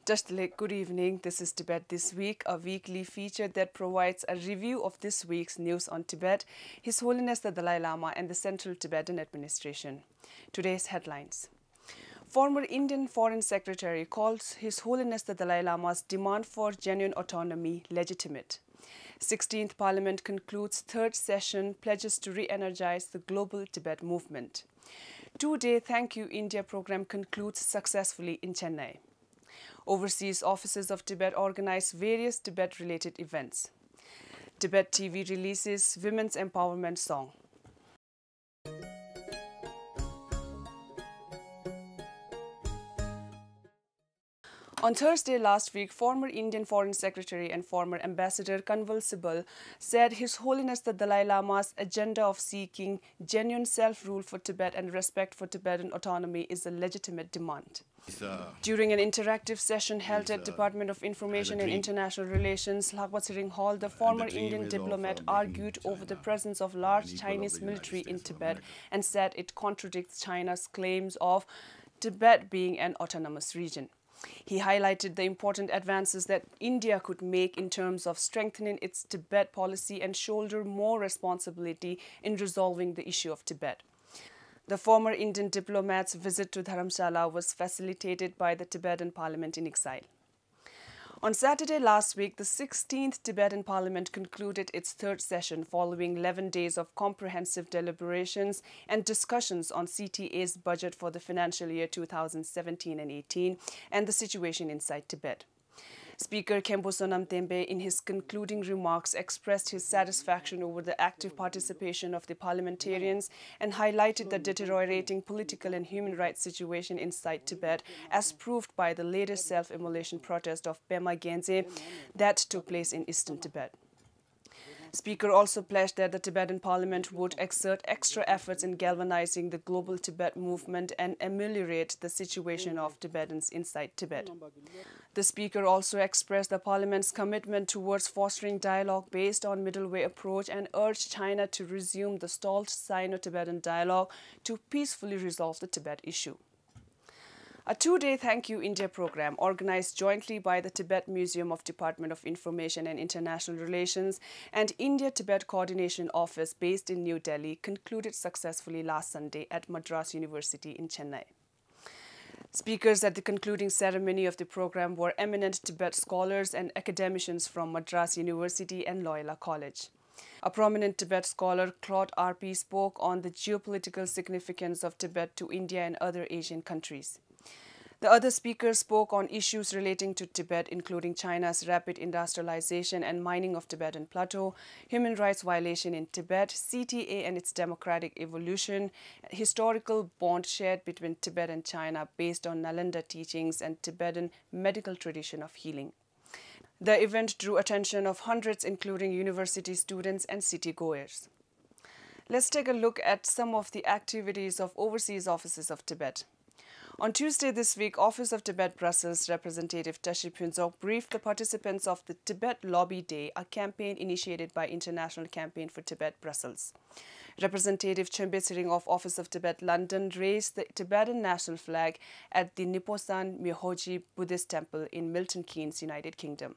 Just like good evening, this is Tibet This Week, a weekly feature that provides a review of this week's news on Tibet, His Holiness the Dalai Lama and the Central Tibetan Administration. Today's headlines. Former Indian Foreign Secretary calls His Holiness the Dalai Lama's demand for genuine autonomy legitimate. 16th Parliament concludes third session, pledges to re-energize the global Tibet movement. Two-day Thank You India program concludes successfully in Chennai. Overseas offices of Tibet organize various Tibet-related events. Tibet TV releases Women's Empowerment Song. On Thursday last week, former Indian Foreign Secretary and former Ambassador Kanwal Sibal said His Holiness the Dalai Lama's agenda of seeking genuine self-rule for Tibet and respect for Tibetan autonomy is a legitimate demand. During an interactive session held at Department of Information and International Relations, Lakwatsiring Hall, the former Indian diplomat argued over the presence of large Chinese military in Tibet and said it contradicts China's claims of Tibet being an autonomous region. He highlighted the important advances that India could make in terms of strengthening its Tibet policy and shoulder more responsibility in resolving the issue of Tibet. The former Indian diplomat's visit to Dharamshala was facilitated by the Tibetan Parliament in exile. On Saturday last week, the 16th Tibetan Parliament concluded its third session following 11 days of comprehensive deliberations and discussions on CTA's budget for the financial year 2017 and 18 and the situation inside Tibet. Speaker Khenpo Sonam Tembe, in his concluding remarks, expressed his satisfaction over the active participation of the parliamentarians and highlighted the deteriorating political and human rights situation inside Tibet, as proved by the latest self-immolation protest of Pema Genze that took place in eastern Tibet. Speaker also pledged that the Tibetan Parliament would exert extra efforts in galvanizing the global Tibet movement and ameliorate the situation of Tibetans inside Tibet. The Speaker also expressed the Parliament's commitment towards fostering dialogue based on middle way approach and urged China to resume the stalled Sino-Tibetan dialogue to peacefully resolve the Tibet issue. A two-day Thank You India program organized jointly by the Tibet Museum of Department of Information and International Relations and India-Tibet Coordination Office based in New Delhi concluded successfully last Sunday at Madras University in Chennai. Speakers at the concluding ceremony of the program were eminent Tibet scholars and academicians from Madras University and Loyola College. A prominent Tibet scholar, Claude R.P., spoke on the geopolitical significance of Tibet to India and other Asian countries. The other speakers spoke on issues relating to Tibet, including China's rapid industrialization and mining of Tibetan Plateau, human rights violation in Tibet, CTA and its democratic evolution, historical bond shared between Tibet and China based on Nalanda teachings and Tibetan medical tradition of healing. The event drew attention of hundreds, including university students and city-goers. Let's take a look at some of the activities of overseas offices of Tibet. On Tuesday this week, Office of Tibet Brussels Representative Tashi Phuntsok briefed the participants of the Tibet Lobby Day, a campaign initiated by International Campaign for Tibet Brussels. Representative Chembe Tsering of Office of Tibet London raised the Tibetan national flag at the Niposan Myohoji Buddhist Temple in Milton Keynes, United Kingdom.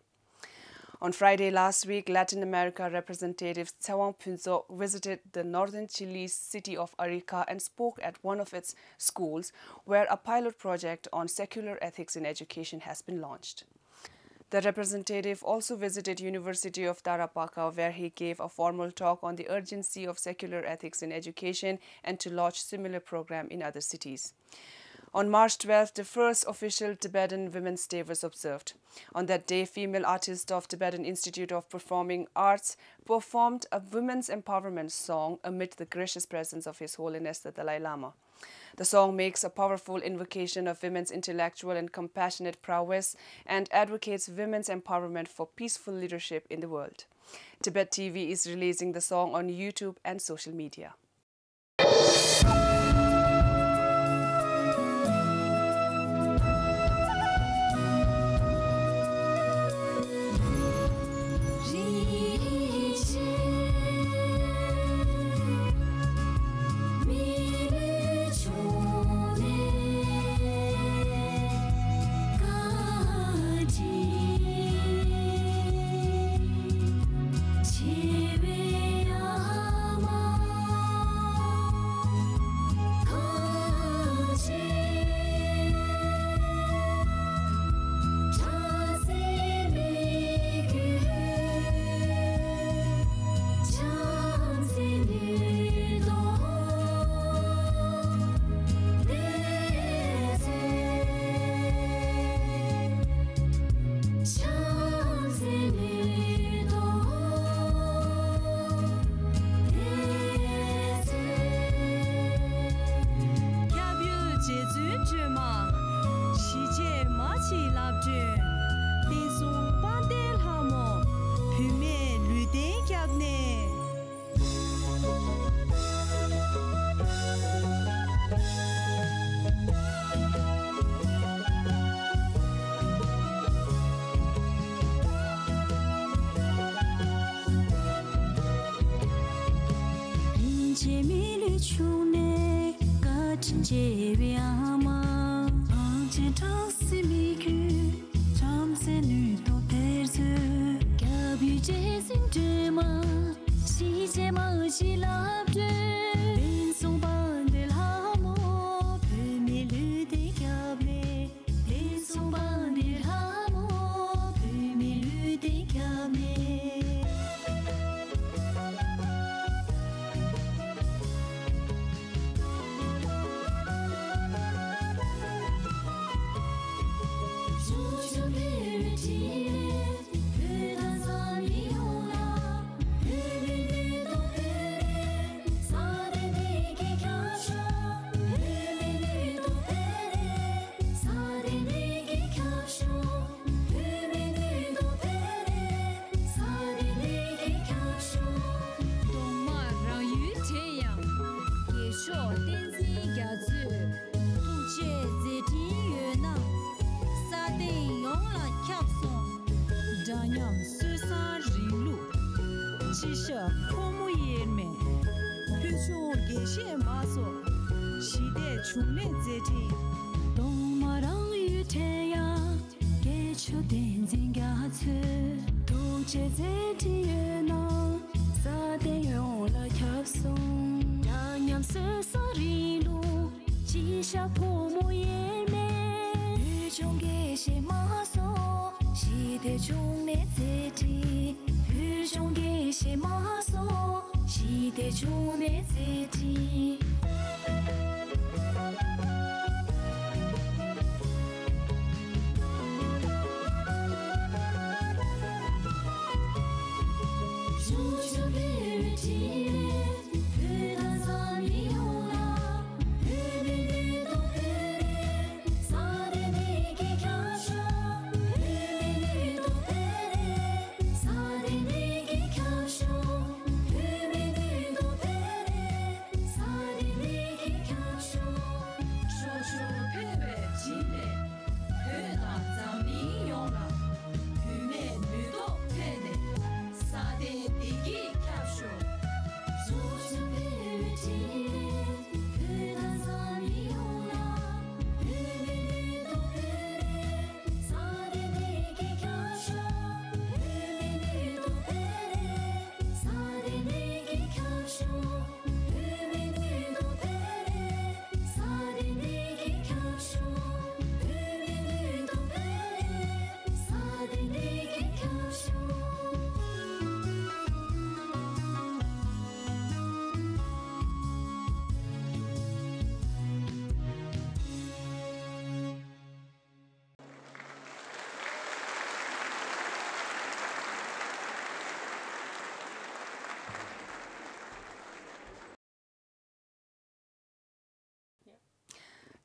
On Friday last week, Latin America Representative Tsawang Phuntsok visited the northern Chile's city of Arica and spoke at one of its schools, where a pilot project on secular ethics in education has been launched. The representative also visited University of Tarapacá, where he gave a formal talk on the urgency of secular ethics in education and to launch similar program in other cities. On March 12th, the first official Tibetan Women's Day was observed. On that day, female artists of Tibetan Institute of Performing Arts performed a women's empowerment song amid the gracious presence of His Holiness the Dalai Lama. The song makes a powerful invocation of women's intellectual and compassionate prowess and advocates women's empowerment for peaceful leadership in the world. Tibet TV is releasing the song on YouTube and social media.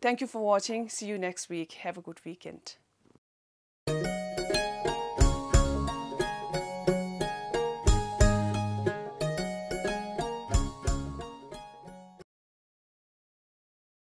Thank you for watching. See you next week. Have a good weekend.